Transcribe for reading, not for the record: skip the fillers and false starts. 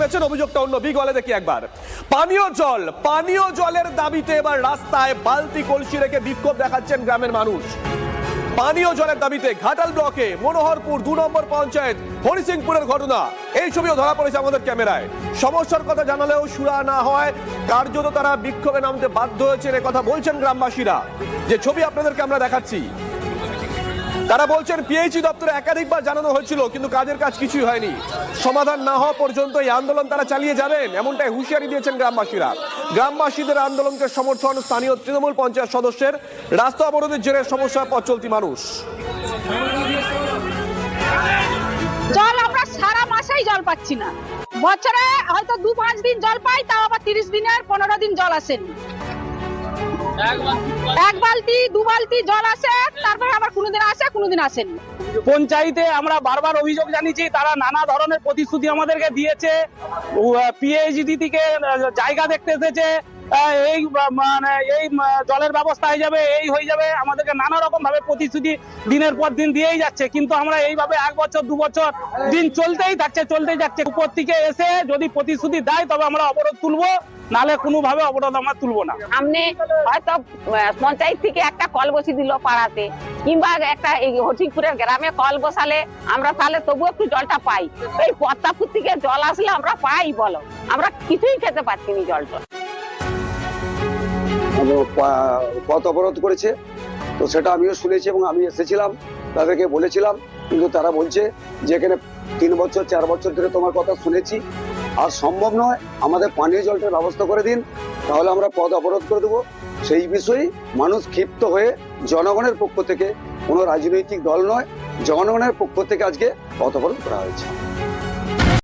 তুলেছেন, অভিযোগটা অন্য দিক বলে দেখি একবার। পানীয় জলের দাবিতে এবার রাস্তায় বালতি কলসি রেখে বিক্ষোভ দেখাচ্ছেন গ্রামের মানুষ। পানীয় জলের দাবিতে ঘাটাল ব্লকে মনোহরপুর 2 নম্বর পঞ্চায়েত হরিসিংপুরের ঘটনা, এই ছবিও ধরা পড়েছে আমাদের ক্যামেরায়। সমস্যার কথা জানালেও সুরা না হয়, কার্যত তারা বিক্ষোভে নামতে বাধ্য হয়েছে, এ কথা বলছেন গ্রামবাসীরা। যে ছবি আপনাদেরকে আমরা দেখাচ্ছি, তারা বলছেন পিএইচই দপ্তরে একাধিকবার জানানো হয়েছিল, কিন্তু কাজের কাজ কিছুই হয়নি। সমাধান না হওয়া পর্যন্ত এই আন্দোলন তারা চালিয়ে যাবেন, এমনটাই হুঁশিয়ারি দিয়েছেন গ্রামবাসীরা। গ্রামবাসীদের আন্দোলনকে সমর্থন স্থানীয় তৃণমূল পঞ্চায়েত সদস্যের। রাস্তা অবরোধের জেরে সমস্যায় পথ চলতি মানুষ। জল আমরা সারা মাসেই জল পাচ্ছি না, বছরে হয়তো 2-5 দিন জল পাই, তাও আবার 30 দিনের 15 দিন জল আসেনি। 1 বালতি 2 বালতি জল আসে, তারপরে আবার কোনোদিন আসে কোনোদিন আসেনি। পঞ্চায়েতে আমরা বারবার অভিযোগ জানিয়েছি, তারা নানা ধরনের প্রতিশ্রুতি আমাদেরকে দিয়েছে। পিএইচডি থেকে জায়গা দেখতে এসেছে, এই মানে এই জলের ব্যবস্থা হয়ে যাবে, এই হয়ে যাবে, আমাদেরকে নানা রকম ভাবে প্রতিশ্রুতি দিনের পর দিন দিয়েই যাচ্ছে। কিন্তু আমরা এইভাবে 1 বছর 2 বছর দিন চলতেই যাচ্ছে। উপর থেকে এসে যদি প্রতিশ্রুতি দেয় তবে আমরা অবরোধ তুলবো, নালে কোনোভাবে অবরোধ আমরা তুলবো না। সামনে হয়তো পঞ্চায়েত থেকে একটা কল বসিয়ে দিল পাড়াতে, কিংবা একটা হরিসিংপুরের গ্রামে কল বসালে আমরা তাহলে তবু একটু জলটা পাই। এই পদ্মাপুর থেকে জল আসলে আমরা পাই বলো, আমরা কিছুই খেতে পাচ্ছি না জলটা। পথ অবরোধ করেছে, তো সেটা আমিও শুনেছি এবং আমি এসেছিলাম, তাদেরকে বলেছিলাম, কিন্তু তারা বলছে যে এখানে 3 বছর 4 বছর ধরে তোমার কথা শুনেছি, আর সম্ভব নয়, আমাদের পানীয় জলটার ব্যবস্থা করে দিন, তাহলে আমরা পথ অবরোধ করে দেবো। সেই বিষয়ে মানুষ ক্ষিপ্ত হয়ে জনগণের পক্ষ থেকে, কোনো রাজনৈতিক দল নয়, জনগণের পক্ষ থেকে আজকে পথ অবরোধ করা হয়েছে।